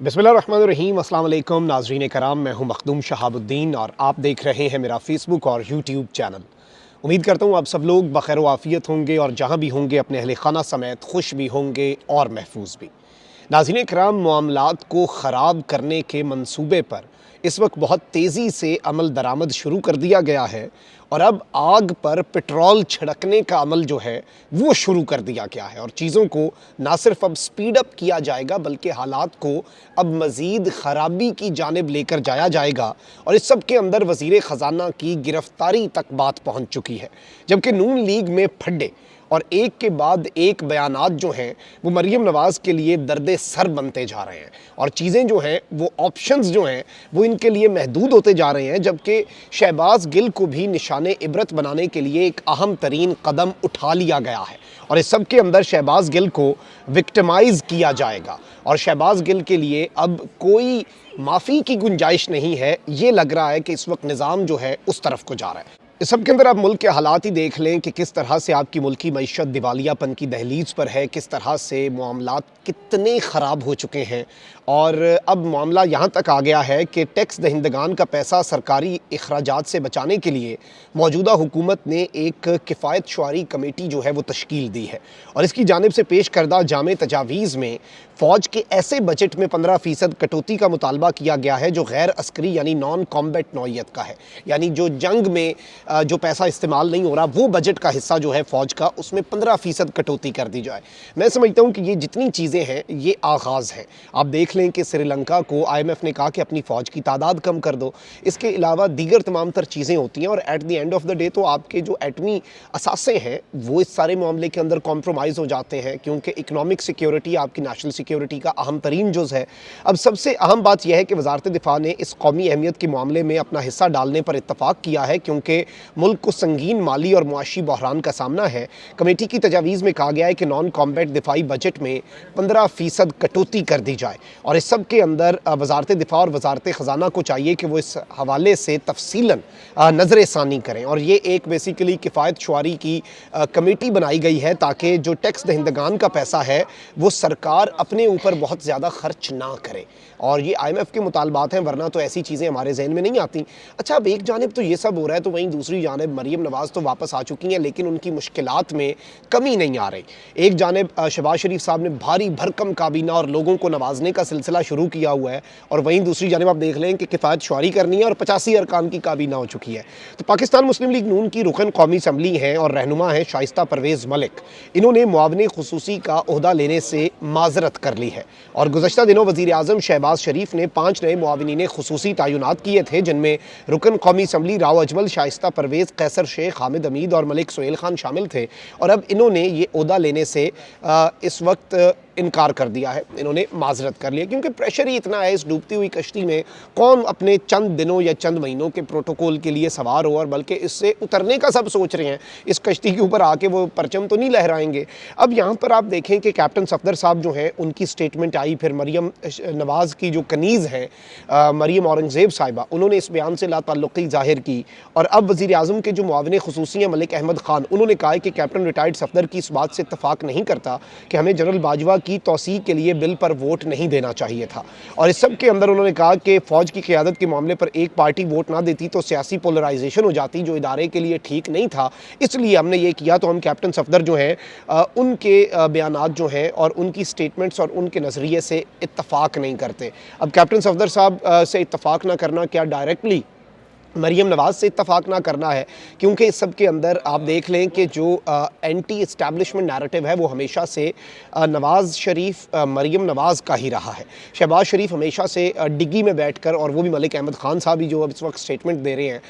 बिस्मिल्लाहिर्रहमानिर्रहीम, अस्सलाम वालेकुम नाज़रीन कराम। मैं हूं मखदूम शहाबुद्दीन और आप देख रहे हैं मेरा फेसबुक और यूट्यूब चैनल। उम्मीद करता हूं आप सब लोग बखैर आफ़ियत होंगे और जहां भी होंगे अपने अहले खाना समेत खुश भी होंगे और महफूज भी। नाज़रीन कराम, मामलात को ख़राब करने के मंसूबे पर इस वक्त बहुत तेज़ी से अमल दरामद शुरू कर दिया गया है और अब आग पर पेट्रोल छिड़कने का अमल जो है वो शुरू कर दिया गया है और चीज़ों को ना सिर्फ अब स्पीड अप किया जाएगा बल्कि हालात को अब मज़ीद ख़राबी की जानिब लेकर जाया जाएगा। और इस सब के अंदर वज़ीर ख़जाना की गिरफ्तारी तक बात पहुँच चुकी है, जबकि नून लीग में फड्डे और एक के बाद एक बयानात जो हैं वो मरीम नवाज़ के लिए दर्द सर बनते जा रहे हैं और चीज़ें जो हैं वो ऑप्शंस जो हैं वो इनके लिए महदूद होते जा रहे हैं। जबकि शहबाज गिल को भी निशाने इबरत बनाने के लिए एक अहम तरीन कदम उठा लिया गया है और इस सब के अंदर शहबाज गिल को विक्टिमाइज़ किया जाएगा और शहबाज गिल के लिए अब कोई माफ़ी की गुंजाइश नहीं है। ये लग रहा है कि इस वक्त निज़ाम जो है उस तरफ को जा रहा है। इस सब के अंदर आप मुल्क के हालात ही देख लें कि किस तरह से आपकी मुल्की मईशत दिवालियापन की दहलीज पर है, किस तरह से मामलात कितने ख़राब हो चुके हैं। और अब मामला यहाँ तक आ गया है कि टैक्स दहिंदगान का पैसा सरकारी अखराजात से बचाने के लिए मौजूदा हुकूमत ने एक किफ़ायत शुआरी कमेटी जो है वो तश्कील दी है और इसकी जानिब से पेश करदा जामे तजावीज़ में फ़ौज के ऐसे बजट में 15% कटौती का मुतालबा किया गया है जो गैर अस्करी यानी नॉन कॉम्बैट नौइयत का है, यानी जो जंग में जो पैसा इस्तेमाल नहीं हो रहा वो बजट का हिस्सा जो है फ़ौज का उसमें 15% कटौती कर दी जाए। मैं समझता हूँ कि ये जितनी चीज़ें हैं ये आगाज़ है। आप देख लें कि श्रीलंका को IMF ने कहा कि अपनी फ़ौज की तादाद कम कर दो, इसके अलावा दीगर तमाम तर चीज़ें होती हैं और at the end of the day तो आपके जो एटमी असासे हैं वो इस सारे मामले के अंदर कॉम्प्रोमाइज़ हो जाते हैं, क्योंकि इकनॉमिक सिक्योरिटी आपकी नेशनल सिक्योरिटी का अहम तरीन जुज़ है। अब सबसे अहम बात यह है कि वज़ारत दिफ़ा ने इस कौमी अहमियत के मामले में अपना हिस्सा डालने पर इत्तफ़ाक़ किया है, क्योंकि मुल्क को संगीन माली और मुआशी बहरान का सामना है। कमेटी की तजावीज़ में कहा गया है कि नॉन कॉम्बैट दिफाई बजट में 15% कटौती कर दी जाए और इस सब के अंदर वज़ारत दिफ़ा और वज़ारत ख़जाना को चाहिए कि वो इस हवाले से तफसीलन नज़र षानी करें। और ये एक बेसिकली किफ़ायत शुआरी की कमेटी बनाई गई है ताकि जो टैक्स दहिंदगान का पैसा है वो सरकार अपने ऊपर बहुत ज़्यादा खर्च ना करे और ये IMF के मुतालबात हैं, वरना तो ऐसी चीज़ें हमारे जहन में नहीं आती। अच्छा, अब एक जानिब तो ये सब हो रहा है तो वहीं दूसरी जानिब मरीम नवाज़ तो वापस आ चुकी हैं, लेकिन उनकी मुश्किलात में कमी नहीं आ रही। एक जानिब शहबाज शरीफ साहब ने भारी भरकम काबीना और लोगों को नवाजने का सिलसिला शुरू किया हुआ है और वहीं दूसरी जानिब आप देख लें कि किफ़ायत शुआरी करनी है और 85 अरकान की काबीना हो चुकी है। तो पाकिस्तान मुस्लिम लीग नून की रुकन कौमी असम्बली हैं और रहनुमा हैं शाइस्ता परवेज़ मलिक। इन्होंने मुआवने खुसूसी का ओहदा लेने से माजरत कर ली है और गुज़श्ता दिनों वज़ीर आज़म शहबाज शरीफ ने 5 नए मुआविनीन खुसूसी तयनात किए थे, जिनमें रुकन कौमी असम्बली राव अजमल, शाइस्ता परवेज़, कैसर शेख, हामिद हमीद और मलिक सुहेल खान शामिल थे। और अब इन्होंने ये ओहदा लेने से इस वक्त इनकार कर दिया है, इन्होंने माजरत कर लिया, क्योंकि प्रेशर ही इतना है इस डूबती हुई कश्ती में। कौन अपने चंद दिनों या चंद महीनों के प्रोटोकॉल के लिए सवार हो, और बल्कि इससे उतरने का सब सोच रहे हैं, इस कश्ती के ऊपर आके वो परचम तो नहीं लहराएंगे। अब यहाँ पर आप देखें कि कैप्टन सफदर साहब जो हैं उनकी स्टेटमेंट आई, फिर मरीम नवाज़ की जो कनीज़ हैं मरीम औरंगज़ेब साहिबा, उन्होंने इस बयान से लाताल्लुक़ी ज़ाहिर की। और अब वज़ीर आज़म के जो मुआविन खुसूसी हैं मलिक अहमद ख़ान, उन्होंने कहा है कि कैप्टन रिटायर्ड सफदर की इस बात से इत्तफ़ाक़ नहीं करता कि हमें जनरल बाजवा की तौसीक़ के लिए बिल पर वोट नहीं देना चाहिए था। और इस सब के अंदर उन्होंने कहा कि फ़ौज की क़यादत के मामले पर एक पार्टी वोट ना देती तो सियासी पोलराइजेशन हो जाती, जो इदारे के लिए ठीक नहीं था, इसलिए हमने ये किया। तो हम कैप्टन सफदर जो हैं उनके बयानात जो हैं और उनकी स्टेटमेंट्स और उनके नज़रिए से इत्तफ़ाक़ नहीं करते। अब कैप्टन सफदर साहब से इत्तफ़ाक़ ना करना क्या डायरेक्टली मरीम नवाज़ से इत्तफ़ाक़ ना करना है, क्योंकि इस सब के अंदर आप देख लें कि जो एंटी इस्टेब्लिशमेंट नैरेटिव है वो हमेशा से नवाज़ शरीफ मरीम नवाज़ का ही रहा है। शहबाज शरीफ हमेशा से डिग्गी में बैठकर, और वो भी मलिक अहमद ख़ान साहब भी जो अब इस वक्त स्टेटमेंट दे रहे हैं,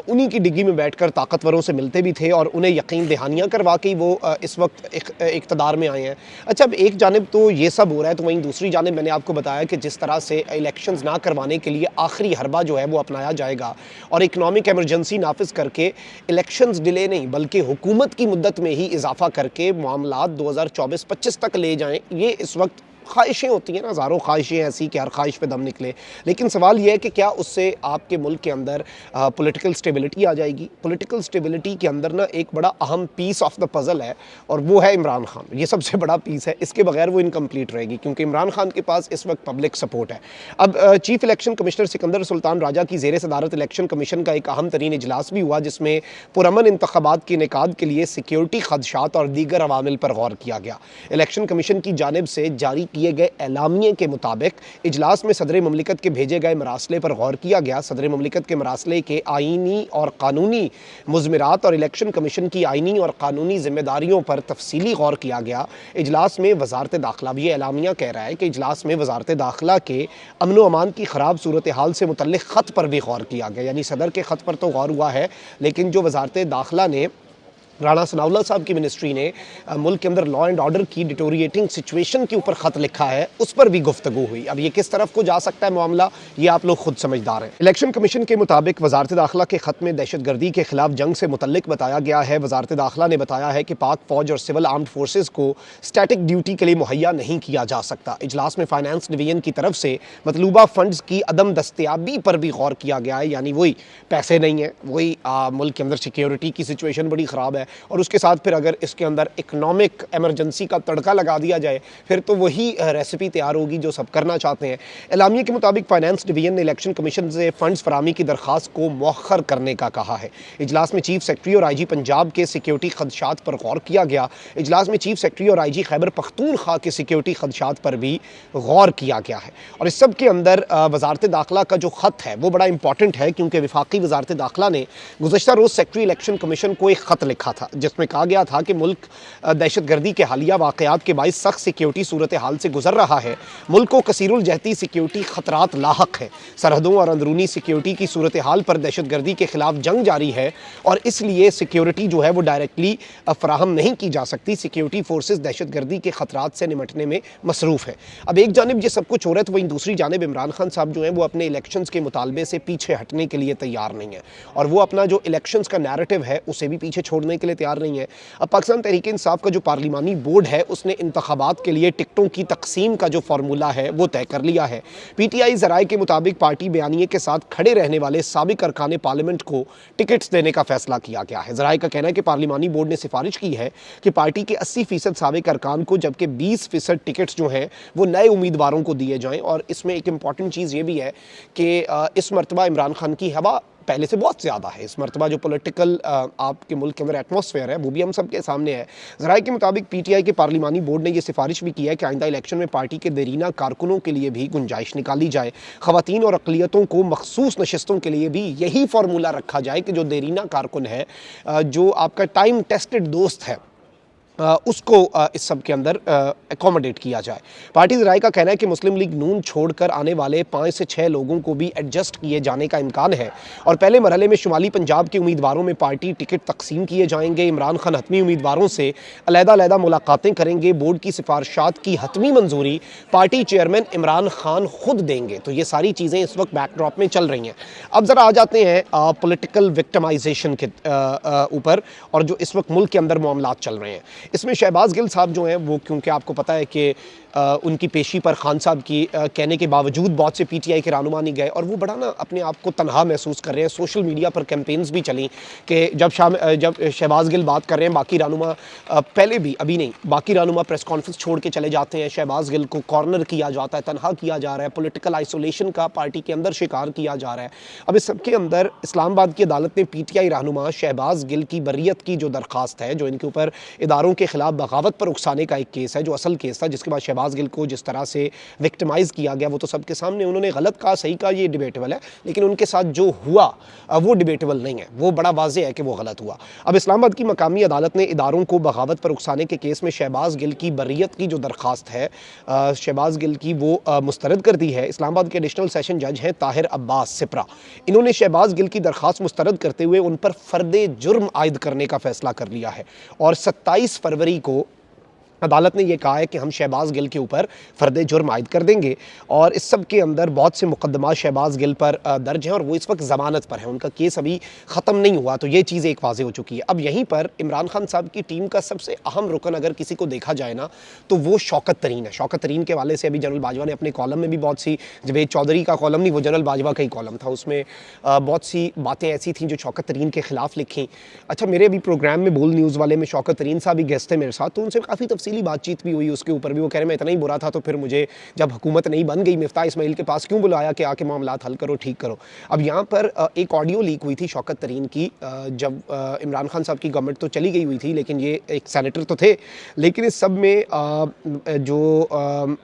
उन्हीं की डिग्गी में बैठकर ताकतवरों से मिलते भी थे और उन्हें यकीन दहानियाँ करवा के वो इस वक्त इक़्तिदार में आए हैं। अच्छा, अब एक जानिब तो ये सब हो रहा है, तो वहीं दूसरी जानिब मैंने आपको बताया कि जिस तरह से इलेक्शंस ना करवाने के लिए आखिरी हरबा जो है वो अपनाया जाएगा और इकनॉमिक एमरजेंसी नाफिज करके इलेक्शंस डिले नहीं बल्कि हुकूमत की मुद्दत में ही इजाफा करके मामलात 2024-25 तक ले जाएं, ये इस वक्त ख्वाहिशें होती हैं ना, हज़ारों ख्वाहिशें ऐसी कि हर ख्वाहिश पे दम निकले, लेकिन सवाल ये है कि क्या उससे आपके मुल्क के अंदर पॉलिटिकल स्टेबिलिटी आ जाएगी। पॉलिटिकल स्टेबिलिटी के अंदर ना एक बड़ा अहम पीस ऑफ द पज़ल है और वो है इमरान खान। ये सबसे बड़ा पीस है, इसके बगैर वो इनकम्प्लीट रहेगी क्योंकि इमरान खान के पास इस वक्त पब्लिक सपोर्ट है। अब chief election commissioner Sikandar Sultan Raja की ज़ेर सदारत इलेक्शन कमीशन का एक अहम तरीन इजलास भी हुआ जिसमें पुरअमन इंतखाबात के इनेकाद के लिए सिक्योरिटी खदशात और दीगर अवामिल पर गौर किया गया। इलेक्शन कमीशन की जानिब से जारी किए गए एलामिये के मुताबिक इजलास में सदर ममलिकत के भेजे गए मरासले पर गौर किया गया। सदर ममलिकत के मरासले के आइनी और कानूनी मुज़मिरात और इलेक्शन कमीशन की आइनी और कानूनी जिम्मेदारियों पर तफसीली गौर किया गया। इजलास में वजारत दाखिला, ये एलामिया कह रहा है कि इजलास में वजारत दाखिला के अमन व अमान की ख़राब सूरत हाल से मुतल्लिक़ ख़त पर भी गौर किया गया। यानी सदर के ख़त पर तो गौर हुआ है, लेकिन जो वजारत दाखिला ने, राणा सनाउल्लाह साहब की मिनिस्ट्री ने मुल्क के अंदर लॉ एंड ऑर्डर की डिटोरिएटिंग सिचुएशन के ऊपर ख़त लिखा है, उस पर भी गुफ्तगू हुई। अब ये किस तरफ को जा सकता है मामला, ये आप लोग खुद समझदार हैं। इलेक्शन कमीशन के मुताबिक वजारत दाखिला के ख़त में दहशतगर्दी के खिलाफ जंग से मुतल्लिक बताया गया है। वजारत दाखिला ने बताया है कि पाक फ़ौज और सिविल आर्म्ड फोर्सेज को स्टैटिक ड्यूटी के लिए मुहैया नहीं किया जा सकता। इजलास में फाइनेंस डिवीजन की तरफ से मतलूबा फंड्स की अदम दस्तियाबी पर भी गौर किया गया है। यानी वही पैसे नहीं है, वही मुल्क के अंदर सिक्योरिटी की सिचुएशन बड़ी ख़राब है और उसके साथ फिर अगर इसके अंदर इकोनॉमिक एमरजेंसी का तड़का लगा दिया जाए फिर तो वही रेसिपी तैयार होगी जो सब करना चाहते हैं। एलामिया के मुताबिक फाइनेंस डिवीजन ने इलेक्शन कमीशन से फंड्स फरामी की दरख्वास्त को मौखर करने का कहा है। इजलास में चीफ सेक्रेटरी और IG पंजाब के सिक्योरिटी खदशात पर गौर किया गया। इजलास में चीफ सेक्रेटरी और IG खैबर पख्तूनख्वा के सिक्योरिटी खदशात पर भी गौर किया गया है। और इस सब के अंदर वजारत दाखिला का जो ख़त है वो बड़ा इंपॉर्टेंट है क्योंकि वफाकी वजारत दाखिला ने गुज़श्ता रोज़ सेक्रेटरी इलेक्शन कमीशन को एक ख़त लिखा था जिसमें कहा गया था कि मुल्क दहशतगर्दी के हालिया वाक़यात के बाइस सख्त सिक्योरिटी सूरत हाल से गुजर रहा है। मुल्क को कसीरुल जहती सिक्योरिटी ख़तरात लाहक है। सरहदों और अंदरूनी सिक्योरिटी की सूरत हाल पर दहशतगर्दी के खिलाफ जंग जारी है और इसलिए सिक्योरिटी जो है वो डायरेक्टली फ़राहम नहीं की जा सकती। सिक्योरिटी फोर्सेज दहशतगर्दी के ख़तरात से निमटने में मसरूफ़ है। अब एक जानिब ये सब कुछ हो रहा है तो वहीं दूसरी जानिब इमरान खान साहब जो हैं वो अपने इलेक्शंस के मुतालबे से पीछे हटने के लिए तैयार नहीं है और वो अपना जो इलेक्शंस का नैरेटिव है उसे भी पीछे छोड़ने के लिए तैयार नहीं है। अब पाकिस्तान तहरीक इंसाफ का जो पार्लिमानी बोर्ड है उसने इंतखाबात के लिए टिकटों की तकसीम का जो फार्मूला है वो तय कर लिया है। PTI ज़राए के मुताबिक पार्टी बयानिए के साथ खड़े रहने वाले साबिक अरकान पार्लियामेंट को टिकट्स देने का फैसला किया गया है। ज़राए का कहना है कि पार्लिमानी बोर्ड ने सिफारिश की है कि पार्टी के 80% साबिक अरकान को जबकि 20% टिकट्स जो हैं वो नए उम्मीदवारों को दिए जाएँ। और इसमें एक इंपॉर्टेंट चीज़ ये भी है कि इस मरतबा इमरान खान की हवा पहले से बहुत ज़्यादा है। इस मरतबा जो पॉलिटिकल आपके मुल्क के अंदर एटमॉस्फेयर है वो भी हम सब के सामने है। ज़राए के मुताबिक PTI के पार्लिमानी बोर्ड ने यह सिफारिश भी की है कि आइंदा इलेक्शन में पार्टी के देरीना कारकुनों के लिए भी गुंजाइश निकाली जाए। ख़वातीन और अक़लियतों को मखसूस नशस्तों के लिए भी यही फार्मूला रखा जाए कि जो देरीना कारकुन है, जो आपका टाइम टेस्टेड दोस्त है, उसको इस सब के अंदर एकोमोडेट किया जाए। पार्टी ज़राए का कहना है कि मुस्लिम लीग नून छोड़कर आने वाले 5 से 6 लोगों को भी एडजस्ट किए जाने का इम्कान है और पहले मरहले में शुमाली पंजाब के उम्मीदवारों में पार्टी टिकट तकसीम किए जाएंगे। इमरान खान हतमी उम्मीदवारों से अलहदा मुलाकातें करेंगे। बोर्ड की सिफारिशात की हतमी मंजूरी पार्टी चेयरमैन इमरान खान खुद देंगे। तो ये सारी चीज़ें इस वक्त बैकड्रॉप में चल रही हैं। अब ज़रा आ जाते हैं पॉलिटिकल विक्टिमाइजेशन के ऊपर और जो इस वक्त मुल्क के अंदर मामलात चल रहे हैं। इसमें शहबाज गिल साहब जो हैं वो, क्योंकि आपको पता है कि उनकी पेशी पर खान साहब की कहने के बावजूद बहुत से PTI के रहनुमा नहीं गए और वो बड़ा ना अपने आप को तनहा महसूस कर रहे हैं। सोशल मीडिया पर कैंपेन्स भी चली कि जब शहबाज गिल बात कर रहे हैं बाकी रहनुमा पहले भी, अभी नहीं, बाकी रहनुमा प्रेस कॉन्फ्रेंस छोड़ के चले जाते हैं। शहबाज गिल को कॉर्नर किया जाता है, तनहा किया जा रहा है, पॉलिटिकल आइसोलेशन का पार्टी के अंदर शिकार किया जा रहा है। अब इस सबके अंदर इस्लामाबाद की अदालत ने PTI रहनुमा शहबाज गिल की बर्रियत की जो दरख्वास्त है, जो इनके ऊपर इदारों के खिलाफ बगावत पर उकसाने का एक केस है, जो असल केस था, जिसके बाद शहबाज गिल को जिस तरह से विक्टिमाइज किया गया वो तो सबके सामने, उन्होंने गलत कहा, सही कहा, ये डिबेटेबल है, लेकिन उनके साथ जो हुआ वो डिबेटेबल नहीं है, वो बड़ा वाज़ेह है कि वो गलत हुआ। अब इस्लामाबाद की मकामी अदालत ने इदारों को बगावत पर उकसाने के केस में शहबाज गिल की बर्रियत की जो दरख्वास्त है शहबाज गिल की वो मुस्तरद कर दी है। इस्लामाबाद के एडिशनल सेशन जज हैं ताहिर अब्बास सिपरा, इन्होंने शहबाज गिल की दरख्वास्त मुस्तरद करते हुए उन पर फ़र्द जुर्म आयद करने का फैसला कर लिया है और 27 फरवरी को अदालत ने यह कहा है कि हम शहबाज गिल के ऊपर फ़र्द जुर्म आयद कर देंगे और इस सब के अंदर बहुत से मुकदमा शहबाज गिल पर दर्ज हैं और वो इस वक्त ज़मानत पर है, उनका केस अभी ख़त्म नहीं हुआ। तो ये चीज़ एक वाज़ेह हो चुकी है। अब यहीं पर इमरान खान साहब की टीम का सबसे अहम रुकन अगर किसी को देखा जाए ना, तो वो शौकत तरीन है। शौकत तरीन के हवाले से अभी जनरल बाजवा ने अपने कॉलम में भी बहुत सी, जवेद चौधरी का कॉलम नहीं, वो जनरल बाजवा का ही कॉलम था, उसमें बहुत सी बातें ऐसी थीं जो शौकत तरीन के ख़िलाफ़ लिखी। अच्छा, मेरे अभी प्रोग्राम में बोल न्यूज़ वाले में शौकत तरीन साहब भी गेस्ट थे मेरे साथ, तो उनसे काफ़ी तफसीली बातचीत भी हुई उसके ऊपर भी। वो कह रहे मैं इतना ही बुरा था तो फिर मुझे जब हुकूमत नहीं बन गई मिफ्ता इस्माइल के पास क्यों बुलाया कि आके मामलात हल करो, ठीक करो। अब यहाँ पर एक ऑडियो लीक हुई थी शौकत तरीन की, जब इमरान खान साहब की गवर्नमेंट तो चली गई हुई थी, लेकिन ये एक सेनेटर तो थे, लेकिन इस सब में जो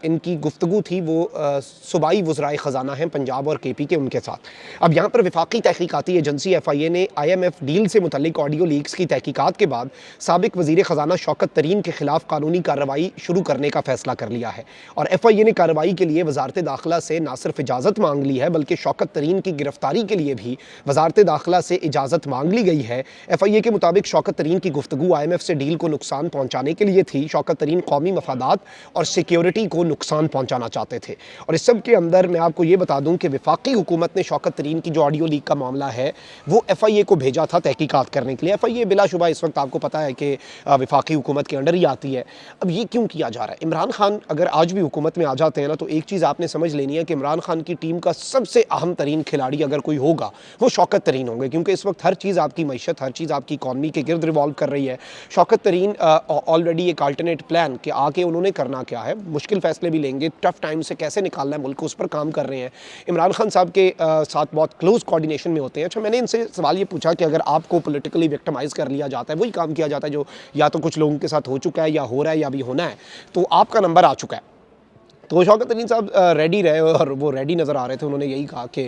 इनकी गुफ्तगू थी वो सूबाई वज़राए ख़जाना हैं पंजाब और KP के, उनके साथ। अब यहाँ पर वफाकी तहकीकाती एजेंसी FIA ने IMF डील से मुतल्लिक ऑडियो लीक्स की तहकीकात के बाद साबिक वज़ीर ख़जाना शौकत तरीन के खिलाफ कानूनी कार्रवाई शुरू करने का फैसला कर लिया है और FIA ने कार्रवाई के लिए वजारत दाखिला से न सिर्फ इजाज़त मांग ली है बल्कि शौकत तरीन की गिरफ्तारी के लिए भी वजारत दाखिला से इजाज़त मांग ली गई है। FIA के मुताबिक शौकत तरीन की गुफ्तगू IMF से डील को नुकसान पहुँचाने के लिए थी। शौकत तरीन कौमी मफादात और सिक्योरिटी को नुकसान पहुँचाना चाहते थे और इस सब के अंदर मैं आपको ये बता दूँ कि वफाकी हुकूमत ने शौकत तरीन की जो ऑडियो लीक का मामला है वो FIA को भेजा था तहकीकात करने के लिए। FIA बिलाशुबा इस वक्त आपको पता है कि वफाकी हुकूमत के अंडर ही आती है। अब ये क्यों किया जा रहा है? इमरान खान अगर आज भी हुकूमत में आ जाते हैं ना, तो एक चीज़ आपने समझ लेनी है कि इमरान खान की टीम का सबसे अहम तरीन खिलाड़ी अगर कोई होगा वो शौकत तरीन होंगे, क्योंकि इस वक्त हर चीज़ आपकी मईशत, हर चीज़ आपकी इकॉनमी के गिर्द रिवॉल्व कर रही है। शौकत तरीन ऑलरेडी एक अल्टरनेट प्लान कि आके उन्होंने करना क्या है, मुश्किल फैसले भी लेंगे, टफ टाइम से कैसे निकालना है मुल्क को, उस पर काम कर रहे हैं। इमरान खान साहब के साथ बहुत क्लोज कोऑर्डिनेशन में होते हैं। अच्छा, मैंने इनसे सवाल ये पूछा कि अगर आपको पॉलिटिकली विक्टिमाइज़ कर लिया जाता है, वही काम किया जाता है जो या तो कुछ लोगों के साथ हो चुका है या हो रहा है या भी होना है, तो आपका नंबर आ चुका है। तो शौकत तरीन साहब रेडी रहे और वो रेडी नज़र आ रहे थे। उन्होंने यही कहा कि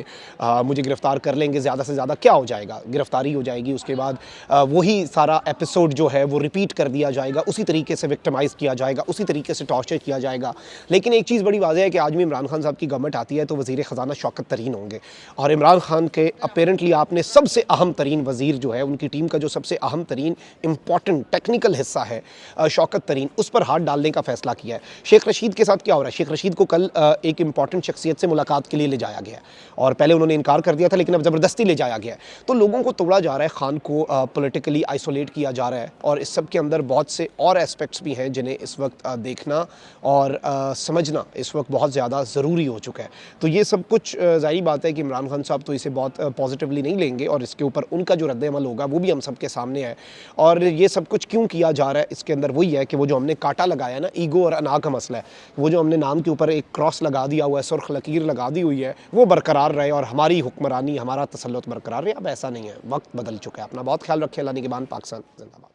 मुझे गिरफ़्तार कर लेंगे, ज़्यादा से ज़्यादा क्या हो जाएगा, गिरफ़्तारी हो जाएगी, उसके बाद वही सारा एपिसोड जो है वो रिपीट कर दिया जाएगा, उसी तरीके से विक्टिमाइज़ किया जाएगा, उसी तरीके से टॉर्चर किया जाएगा। लेकिन एक चीज़ बड़ी वाज़ेह है कि आज भी इमरान खान साहब की गवर्नमेंट आती है तो वज़ीर ख़जाना शौकत तरीन होंगे और इमरान खान के अपेरेंटली आपने सबसे अहम तरीन वज़ीर जो है, उनकी टीम का जो सबसे अहम तरीन इंपॉर्टेंट टेक्निकल हिस्सा है शौकत तरीन, उस पर हाथ डालने का फ़ैसला किया है। शेख रशीद के साथ क्या हो रहा है? शेख रशीद को कल एक इंपॉर्टेंट शख्सियत से मुलाकात के लिए ले जाया गया और पहले उन्होंने इनकार कर दिया था, लेकिन अब ज़बरदस्ती ले जाया गया है। तो लोगों को तोड़ा जा रहा है, खान को पॉलिटिकली आइसोलेट किया जा रहा है और इस सब के अंदर बहुत से और एस्पेक्ट्स भी हैं जिन्हें इस वक्त देखना और समझना इस वक्त बहुत ज़्यादा ज़रूरी हो चुका है। तो ये सब कुछ ज़ाहिर बात है कि इमरान खान साहब तो इसे बहुत पॉजिटिवली नहीं लेंगे और इसके ऊपर उनका जो रद्द-ए-अमल होगा वो भी हम सब के सामने है। और ये सब कुछ क्यों किया जा रहा है, इसके अंदर वही है कि वो जो हमने कांटा लगाया ना, ईगो और अना का मसला है, वो जो हमने नाम के ऊपर एक क्रॉस लगा दिया हुआ है, सुर्ख लकीर लगा दी हुई है, वो बरकरार रहे और हमारी हुक्मरानी, हमारा तसल्लुत बरकरार रहे। अब ऐसा नहीं है, वक्त बदल चुका है। अपना बहुत ख्याल रखें। अल्लाह निगहबान। पाकिस्तान जिंदाबाद।